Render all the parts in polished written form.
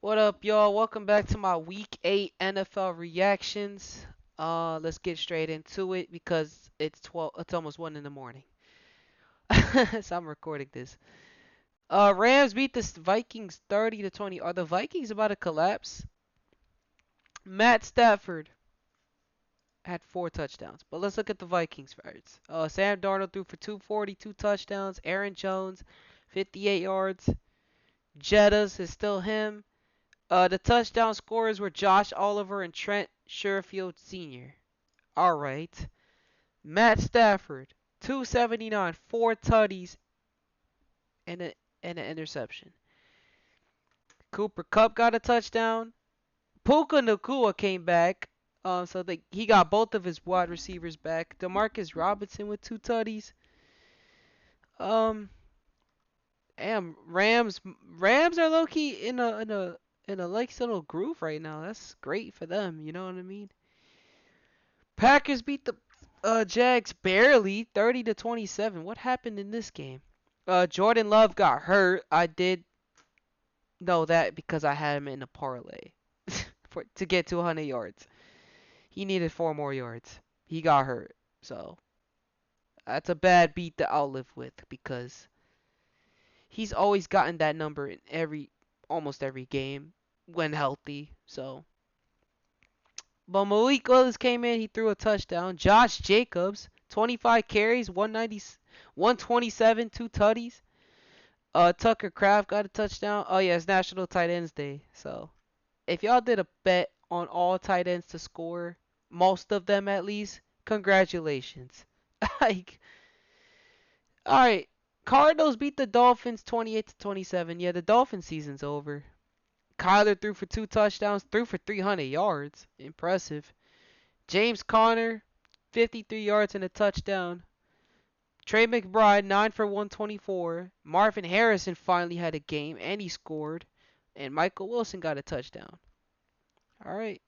What up, y'all? Welcome back to my Week 8 NFL reactions. Let's get straight into it because it's 12. It's almost 1 in the morning. So I'm recording this. Rams beat the Vikings 30-20. Are the Vikings about to collapse? Matt Stafford had 4 touchdowns, but let's look at the Vikings first. Sam Darnold threw for 240, 2 touchdowns. Aaron Jones, 58 yards. Jettas is still him. The touchdown scorers were Josh Oliver and Trent Sherfield Sr. All right. Matt Stafford, 279, 4 tutties, and, a, and an interception. Cooper Kupp got a touchdown. Puka Nakua came back. So he got both of his wide receivers back. Demarcus Robinson with 2 tutties. Um, and Rams are low key in a like little groove right now. That's great for them. You know what I mean? Packers beat the Jags barely, 30-27. What happened in this game? Jordan Love got hurt. I did know that because I had him in a parlay to get to 100 yards. He needed 4 more yards. He got hurt. So that's a bad beat to outlive with because he's always gotten that number in almost every game when healthy. But Malik Willis came in. He threw a touchdown. Josh Jacobs, 25 carries, 190, 127, 2 tutties. Tucker Kraft got a touchdown. Oh yeah, it's National Tight Ends Day. So if y'all did a bet on all tight ends to score, most of them at least, congratulations. Like, all right, Cardinals beat the Dolphins 28-27. Yeah, the Dolphin season's over. Kyler threw for 2 touchdowns, threw for 300 yards. Impressive. James Conner, 53 yards and a touchdown. Trey McBride, 9 for 124. Marvin Harrison finally had a game and he scored. And Michael Wilson got a touchdown. All right.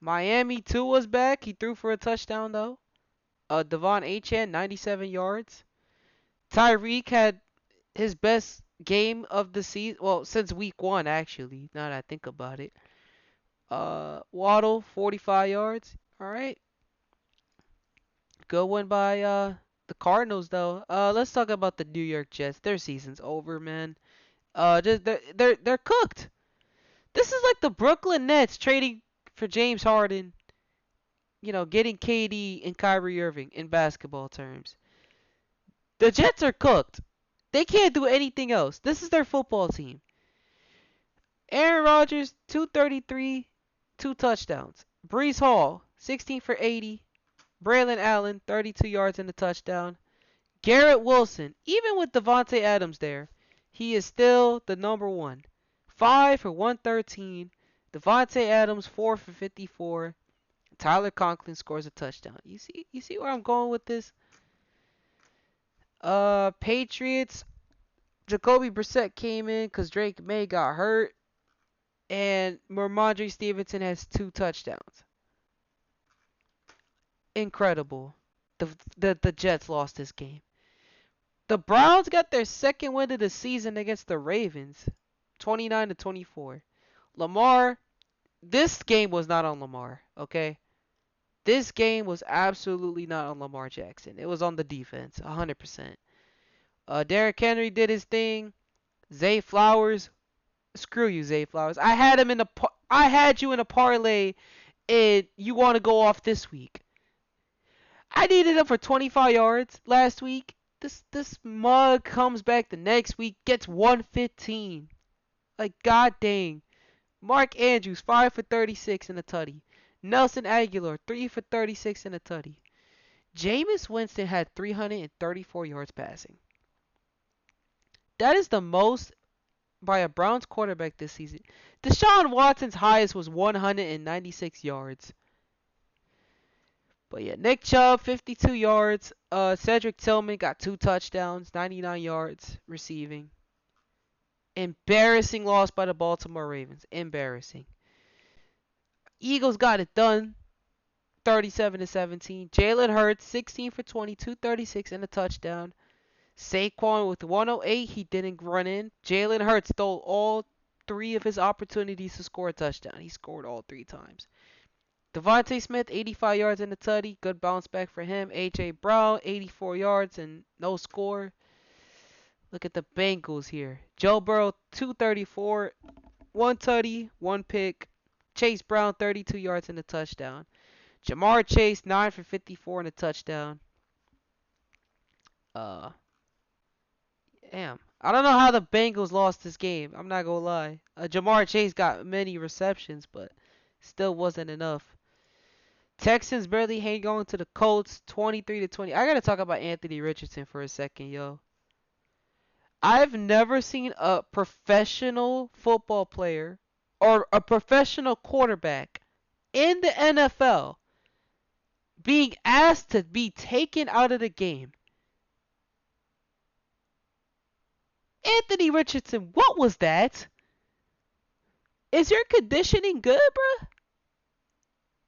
Miami, too, was back. He threw for a touchdown, though. Devon Achane, 97 yards. Tyreek had his best game of the season. Well, since week 1, actually, now that I think about it. Waddle, 45 yards. All right. Good one by the Cardinals though. Let's talk about the New York Jets. Their season's over, man. Just they're cooked. This is like the Brooklyn Nets trading for James Harden. You know, getting KD and Kyrie Irving in basketball terms. The Jets are cooked. They can't do anything else. This is their football team. Aaron Rodgers, 233, 2 touchdowns. Brees Hall, 16 for 80. Braylon Allen, 32 yards and a touchdown. Garrett Wilson, even with Devontae Adams there, he is still the number one. 5 for 113. Devontae Adams 4 for 54. Tyler Conklin scores a touchdown. You see where I'm going with this? Patriots. Jacoby Brissett came in because Drake May got hurt, and Ramondre Stevenson has 2 touchdowns. Incredible. The Jets lost this game. The Browns got their second win of the season against the Ravens, 29-24. Lamar, this game was not on Lamar, okay? This game was absolutely not on Lamar Jackson. It was on the defense, 100%. Derrick Henry did his thing. Zay Flowers, screw you, Zay Flowers. I had you in a parlay, and you want to go off this week. I needed him for 25 yards last week. This mug comes back the next week, gets 115. Like, god dang. Mark Andrews, 5 for 36 and a tutty. Nelson Aguilar, 3 for 36 and a tutty. Jameis Winston had 334 yards passing. That is the most by a Browns quarterback this season. Deshaun Watson's highest was 196 yards. But yeah, Nick Chubb, 52 yards. Cedric Tillman got 2 touchdowns, 99 yards receiving. Embarrassing loss by the Baltimore Ravens. Embarrassing. Eagles got it done, 37-17. Jalen Hurts, 16 for 22, 36 and a touchdown. Saquon with 108, he didn't run in. Jalen Hurts stole all 3 of his opportunities to score a touchdown. He scored all 3 times. Devontae Smith, 85 yards and a tutty. Good bounce back for him. A.J. Brown, 84 yards and no score. Look at the Bengals here. Joe Burrow, 234, 1 tutty, 1 pick. Chase Brown, 32 yards and a touchdown. Jamar Chase, 9 for 54 and a touchdown. Uh, Damn. I don't know how the Bengals lost this game. I'm not gonna lie. Jamar Chase got many receptions, but still wasn't enough. Texans barely hang on to the Colts, 23-20. I gotta talk about Anthony Richardson for a second, yo. I've never seen a professional football player or a professional quarterback in the NFL being asked to be taken out of the game. Anthony Richardson, what was that? Is your conditioning good, bruh?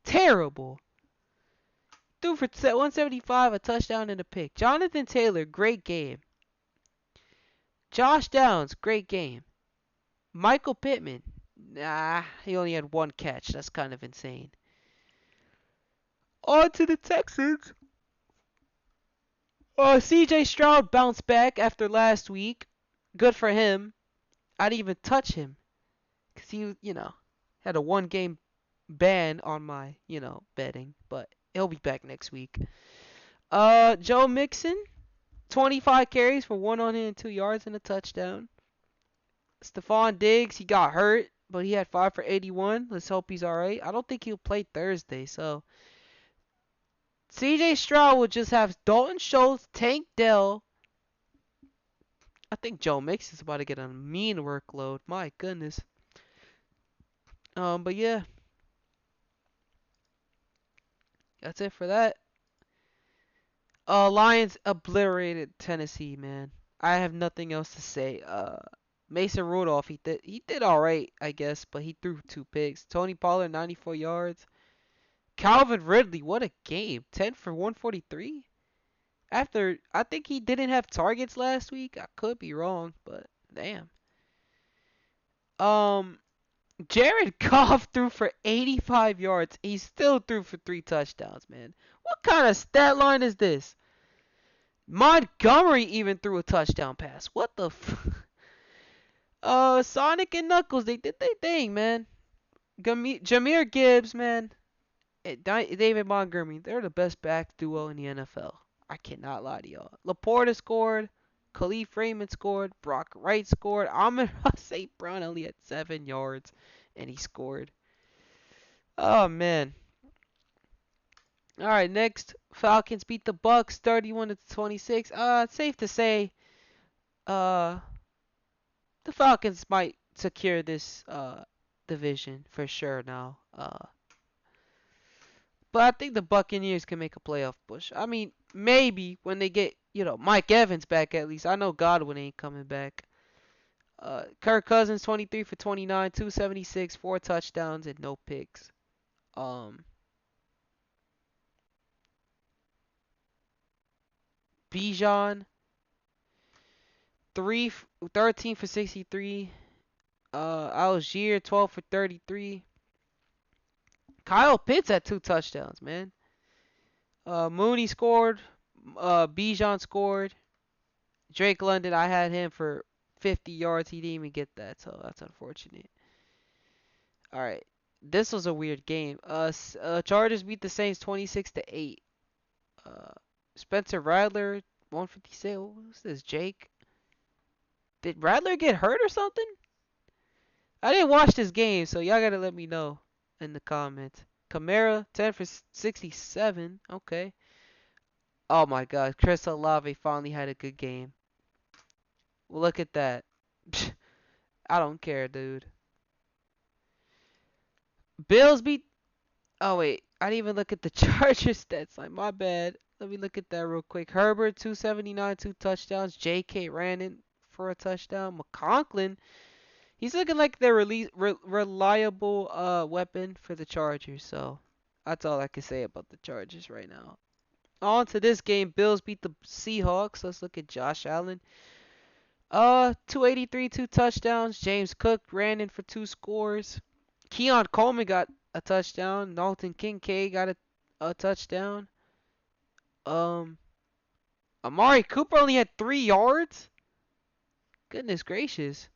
Terrible. Threw for 175, a touchdown and a pick. Jonathan Taylor, great game. Josh Downs, great game. Michael Pittman, nah, he only had 1 catch. That's kind of insane. On to the Texans. CJ Stroud bounced back after last week. Good for him. I didn't even touch him. Because he, had a 1-game ban on my, betting. But he'll be back next week. Joe Mixon, 25 carries for 102 yards and a touchdown. Stephon Diggs, he got hurt, but he had 5 for 81. Let's hope he's alright. I don't think he'll play Thursday, so CJ Stroud will just have Dalton Schultz, Tank Dell. I think Joe Mixon's about to get a mean workload. My goodness. But yeah. That's it for that. Lions obliterated Tennessee, man. I have nothing else to say. Mason Rudolph, he did all right, I guess, but he threw 2 picks. Tony Pollard, 94 yards. Calvin Ridley, what a game. 10 for 143. After, I think he didn't have targets last week. I could be wrong, but damn. Jared Goff threw for 85 yards. He still threw for 3 touchdowns, man. What kind of stat line is this? Montgomery even threw a touchdown pass. What the Sonic and Knuckles, they did their thing, man. Jahmyr Gibbs, man. David Montgomery, they're the best back duo in the NFL. I cannot lie to y'all. Laporta scored. Khalif Raymond scored. Brock Wright scored. Amon-Ra St. Brown only had 7 yards, and he scored. Oh, man. All right, next. Falcons beat the Bucks 31-26. It's safe to say the Falcons might secure this division for sure now. But I think the Buccaneers can make a playoff push. I mean, maybe when they get, Mike Evans back at least. I know Godwin ain't coming back. Kirk Cousins, 23 for 29, 276, 4 touchdowns, and no picks. Bijan, 13 for 63. Algier, 12 for 33. Kyle Pitts had 2 touchdowns, man. Mooney scored. Bijan scored. Drake London, I had him for 50 yards. He didn't even get that, so that's unfortunate. All right, this was a weird game. Chargers beat the Saints 26-8. Spencer Rattler, 156. What was this, Jake? Did Rattler get hurt or something? I didn't watch this game, so y'all gotta let me know in the comments. Kamara, 10 for 67. Okay. Oh my God, Chris Olave finally had a good game. Look at that. I don't care, dude. Bills beat. Oh wait, I didn't even look at the Chargers stats. Like, my bad. Let me look at that real quick. Herbert, 279, 2 touchdowns. J.K. ran in for a touchdown. McConklin, he's looking like their reliable weapon for the Chargers. So that's all I can say about the Chargers right now. On to this game. Bills beat the Seahawks. Let's look at Josh Allen. 283, 2 touchdowns. James Cook ran in for 2 scores. Keon Coleman got a touchdown. Dalton Kincaid got a touchdown. Um, Amari Cooper only had 3 yards. Goodness gracious.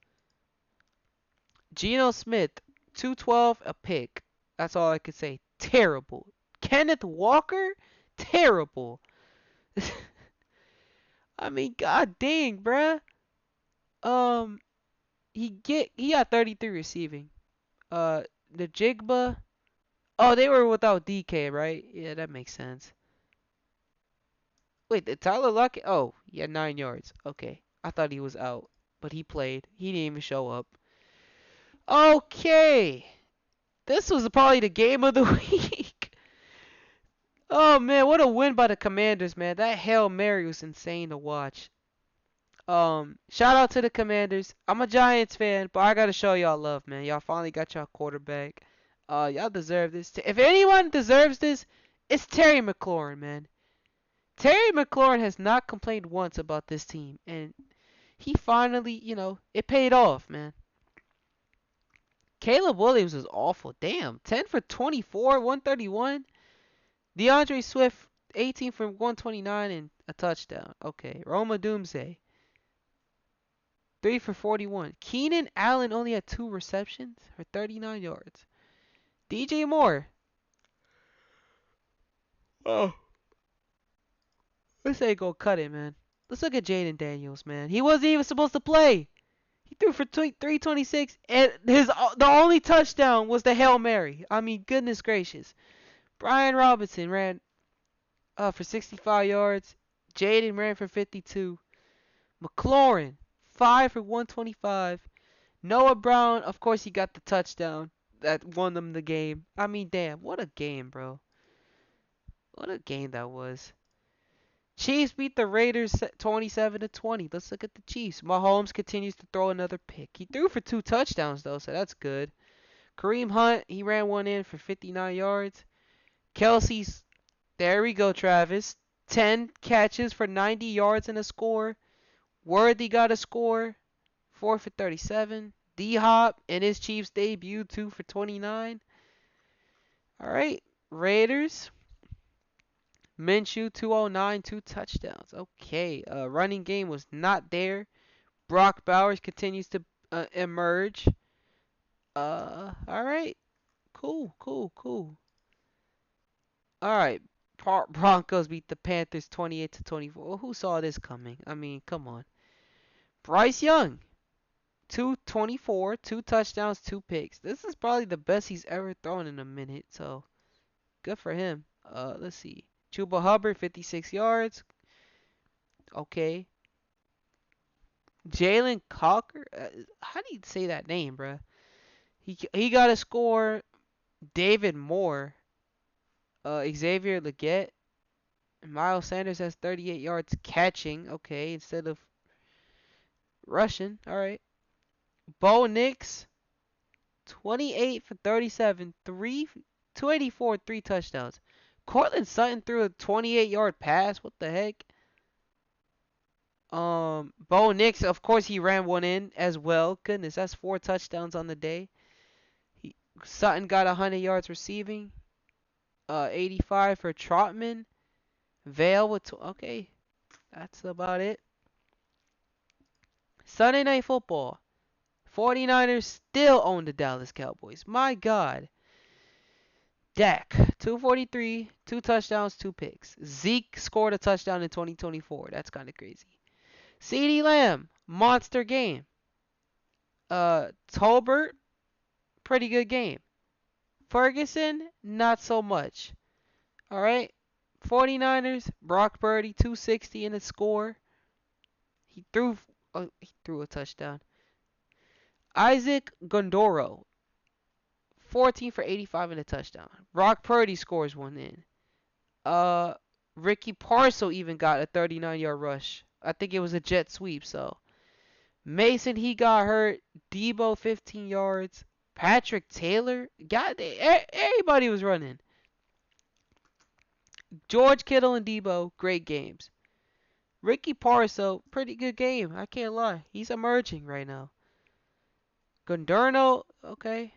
Geno Smith, 212, a pick. That's all I could say. Terrible. Kenneth Walker, terrible. I mean, god dang, bruh. Um, he got 33 receiving. The Jigba. Oh, they were without DK, right? Yeah, that makes sense. Wait, did Tyler Lockett? Oh, he had 9 yards. Okay, I thought he was out, but he played. He didn't even show up. Okay, this was probably the game of the week. Oh man, what a win by the Commanders, man. That Hail Mary was insane to watch. Shout out to the Commanders. I'm a Giants fan, but I gotta show y'all love, man. Y'all finally got y'all quarterback. Y'all deserve this. If anyone deserves this, it's Terry McLaurin, man. Terry McLaurin has not complained once about this team, and he finally, it paid off, man. Caleb Williams was awful. Damn, 10 for 24, 131. DeAndre Swift, 18 for 129 and a touchdown. Okay, Roma Doomsday, 3 for 41. Keenan Allen only had 2 receptions for 39 yards. DJ Moore. Oh. This ain't gonna cut it, man. Let's look at Jaden Daniels, man. He wasn't even supposed to play. He threw for 326, and the only touchdown was the Hail Mary. I mean, goodness gracious. Brian Robinson ran for 65 yards. Jaden ran for 52. McLaurin, 5 for 125. Noah Brown, of course, he got the touchdown that won them the game. I mean, damn, what a game, bro. What a game that was. Chiefs beat the Raiders 27-20. Let's look at the Chiefs. Mahomes continues to throw another pick. He threw for 2 touchdowns, though, so that's good. Kareem Hunt, he ran one in for 59 yards. Kelsey's, there we go, Travis. 10 catches for 90 yards and a score. Worthy got a score, 4 for 37. D-Hop in his Chiefs debut, 2 for 29. All right, Raiders. Minshew, 209, 2 touchdowns. Okay, running game was not there. Brock Bowers continues to emerge. All right, cool. All right, Broncos beat the Panthers 28-24. Who saw this coming? I mean, come on. Bryce Young, 224, 2 touchdowns, 2 picks. This is probably the best he's ever thrown in a minute, so good for him. Let's see. Chuba Hubbard, 56 yards. Okay. Jalen Cocker. How do you say that name, bruh? He got a score. David Moore. Xavier Legette. Miles Sanders has 38 yards catching. Okay, instead of rushing. All right. Bo Nix, 28 for 37, 284, 3 touchdowns. Cortland Sutton threw a 28-yard pass. What the heck? Bo Nix, of course, he ran one in as well. Goodness, that's 4 touchdowns on the day. Sutton got 100 yards receiving. 85 for Trotman. Vale with okay, that's about it. Sunday Night Football. 49ers still own the Dallas Cowboys. My God. Dak, 243, 2 touchdowns, 2 picks. Zeke scored a touchdown in 2024. That's kind of crazy. CeeDee Lamb, monster game. Tolbert, pretty good game. Ferguson, not so much. All right. 49ers, Brock Purdy, 260 in the score. He threw a touchdown. Isaac Gondoro, 14 for 85 in a touchdown. Brock Purdy scores one in. Ricky Parcel even got a 39-yard rush. I think it was a jet sweep, so. Mason, he got hurt. Debo, 15 yards. Patrick Taylor, everybody was running. George Kittle and Debo, great games. Ricky Parso, pretty good game. I can't lie. He's emerging right now. Gondorno, okay.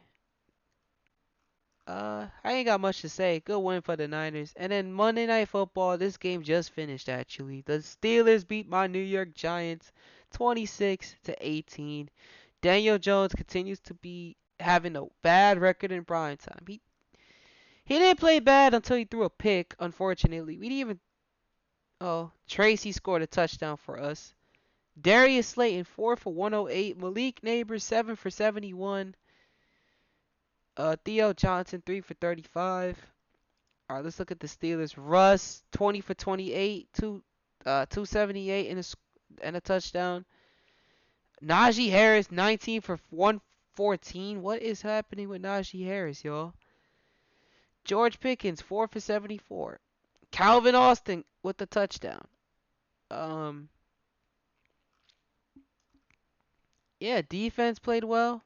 I ain't got much to say. Good win for the Niners. And then Monday Night Football, this game just finished actually. The Steelers beat my New York Giants 26-18. Daniel Jones continues to be having a bad record in prime time. He didn't play bad until he threw a pick, unfortunately. We didn't even Oh, Tracy scored a touchdown for us. Darius Slayton 4 for 108. Malik Neighbors 7 for 71. Theo Johnson 3 for 35. All right, let's look at the Steelers. Russ 20 for 28, 278 and a touchdown. Najee Harris 19 for 114. What is happening with Najee Harris, y'all? George Pickens 4 for 74. Calvin Austin with the touchdown. Um, yeah, defense played well.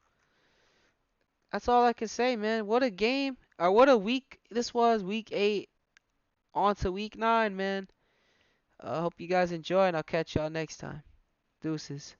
That's all I can say, man. What a game, or what a week this was. Week 8 on to week 9, man. I hope you guys enjoy, and I'll catch y'all next time. Deuces.